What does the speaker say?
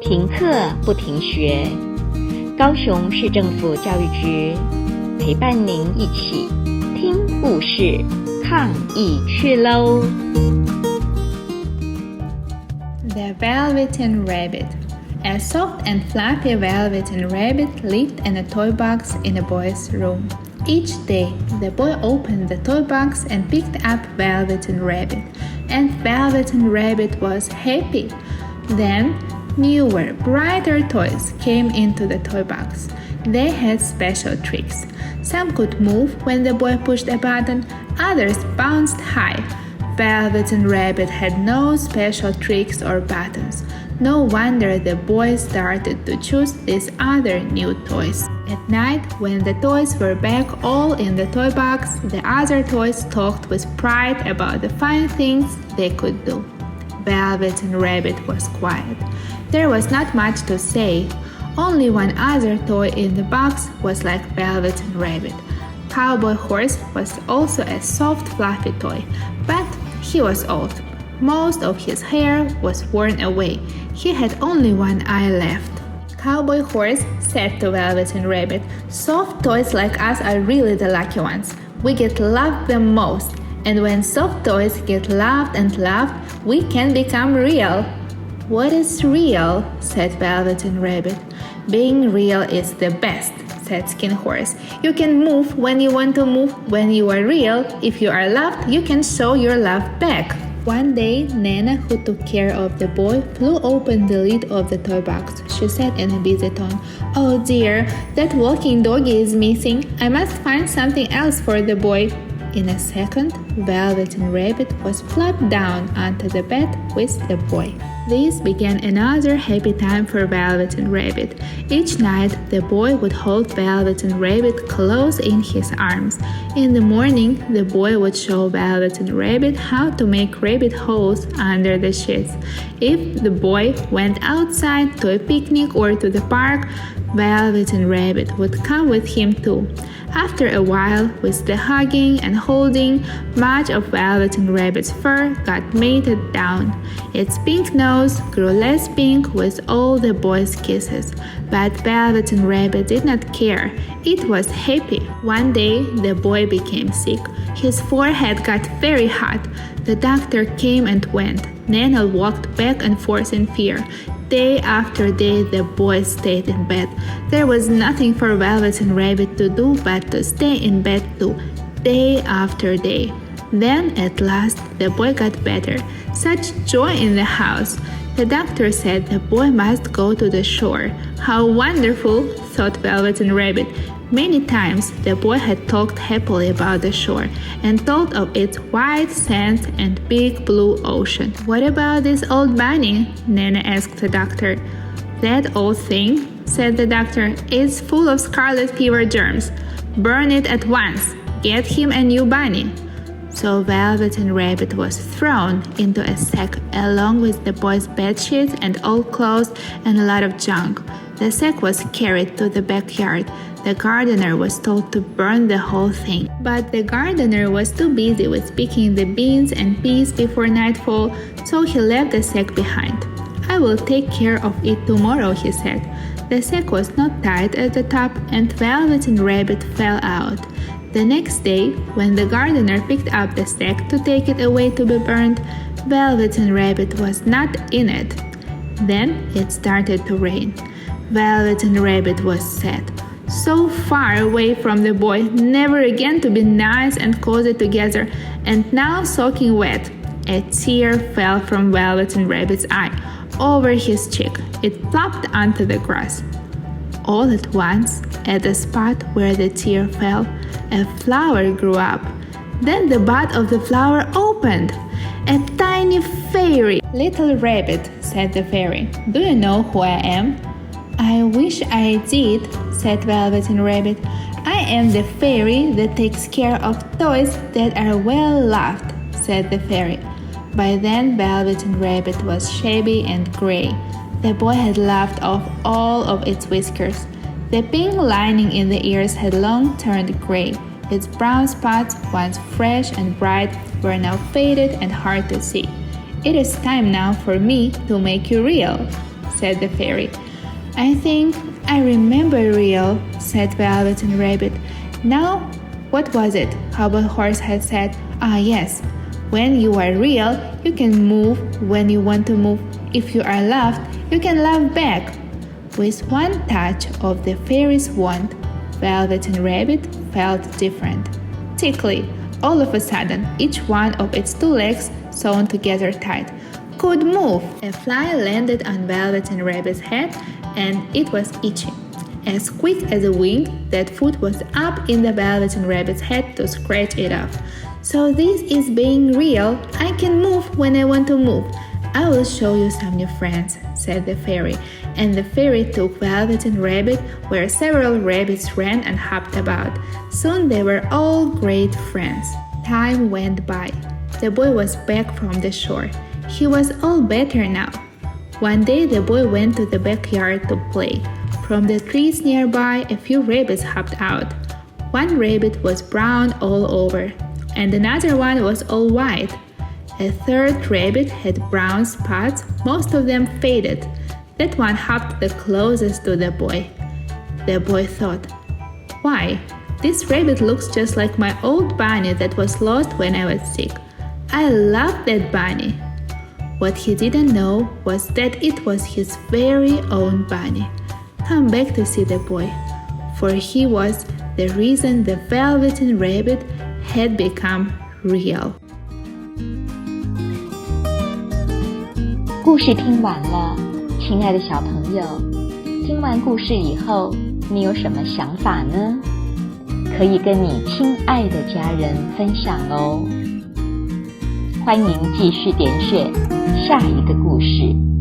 停课不停学，高雄市政府教育局陪伴您一起听故事抗疫去喽。 The Velveteen Rabbit. A soft and fluffy Velveteen Rabbit lived in a toy box in the boy's room. Each day, the boy opened the toy box and picked up Velveteen Rabbit, and Velveteen Rabbit was happy. Then, newer, brighter toys came into the toy box. They had special tricks. Some could move when the boy pushed a button, others bounced high. Velveteen Rabbit had no special tricks or buttons. No wonder the boy started to choose these other new toys. At night, when the toys were back all in the toy box, the other toys talked with pride about the fine things they could do. Velveteen Rabbit was quiet. There was not much to say. Only one other toy in the box was like Velveteen Rabbit. Cowboy Horse was also a soft, fluffy toy, but he was old. Most of his hair was worn away. He had only one eye left. Cowboy Horse said to Velveteen Rabbit, "Soft toys like us are really the lucky ones. We get loved the most. And when soft toys get loved and loved, we can become real." "What is real?" said Velveteen Rabbit. "Being real is the best," said Skin Horse. "You can move when you want to move. When you are real, if you are loved, you can show your love back." One day, Nana, who took care of the boy, flew open the lid of the toy box. She said in a busy tone, "Oh dear, that walking doggy is missing. I must find something else for the boy." In a second, Velveteen Rabbit was plopped down onto the bed with the boy. This began another happy time for Velveteen Rabbit. Each night, the boy would hold Velveteen Rabbit close in his arms. In the morning, the boy would show Velveteen Rabbit how to make rabbit holes under the sheets. If the boy went outside to a picnic or to the park, Velveteen Rabbit would come with him too. After a while, with the hugging and holding, much of Velveteen Rabbit's fur got matted down. Its pink nose grew less pink with all the boy's kisses. But Velveteen Rabbit did not care. It was happy. One day, the boy became sick. His forehead got very hot. The doctor came and went. Nana walked back and forth in fear. Day after day, the boy stayed in bed. There was nothing for Velveteen Rabbit to do but to stay in bed too, day after day. Then, at last, the boy got better. Such joy in the house. The doctor said the boy must go to the shore. How wonderful, thought Velveteen Rabbit. Many times the boy had talked happily about the shore and told of its white sands and big blue ocean. "What about this old bunny?" Nana asked the doctor. "That old thing," said the doctor, "is full of scarlet fever germs. Burn it at once. Get him a new bunny." So Velveteen Rabbit was thrown into a sack along with the boy's bedsheets and old clothes and a lot of junk. The sack was carried to the backyard. The gardener was told to burn the whole thing. But the gardener was too busy with picking the beans and peas before nightfall, so he left the sack behind. "I will take care of it tomorrow," he said. The sack was not tied at the top, and Velveteen Rabbit fell out. The next day, when the gardener picked up the sack to take it away to be burned, Velveteen Rabbit was not in it. Then it started to rain. Velveteen Rabbit was sad. So far away from the boy, never again to be nice and cozy together, and now soaking wet. A tear fell from Velveteen Rabbit's eye, over his cheek. It plopped onto the grass. All at once, at the spot where the tear fell, a flower grew up. Then the bud of the flower opened. A tiny fairy. "Little rabbit," said the fairy, "do you know who I am?" "I wish I did," said Velveteen Rabbit. "I am the fairy that takes care of toys that are well loved," said the fairy. By then, Velveteen Rabbit was shabby and gray. The boy had lopped off all of its whiskers. The pink lining in the ears had long turned gray. Its brown spots, once fresh and bright, were now faded and hard to see. "It is time now for me to make you real," said the fairy. I think I remember real, said Velveteen Rabbit. Now, what was it? Cowboy Horse had said. Ah, yes. When you are real, you can move when you want to move. If you are loved, you can love back. With one touch of the fairy's wand, Velveteen Rabbit felt different. Tickly, all of a sudden, each one of its 2 legs, sewn together tight, could move. A fly landed on Velveteen Rabbit's head, and it was itching. As quick as a wing, that foot was up in the Velveteen Rabbit's head to scratch it off. So this is being real. I can move when I want to move. I will show you some new friends, said the fairy, and the fairy took Velveteen Rabbit where several rabbits ran and hopped about. Soon they were all great friends. Time went by. The boy was back from the shore. He was all better now. One day the boy went to the backyard to play. From the trees nearby, a few rabbits hopped out. One rabbit was brown all over, and another one was all white. A third rabbit had brown spots, most of them faded. That one hopped the closest to the boy. The boy thought, "Why, this rabbit looks just like my old bunny that was lost when I was sick. I love that bunny." What he didn't know was that it was his very own bunny. Come back to see the boy, for he was the reason the Velveteen Rabbit had become real. 故事听完了，亲爱的小朋友，听完故事以后，你有什么想法呢？可以跟你亲爱的家人分享哦。欢迎继续点选下一个故事。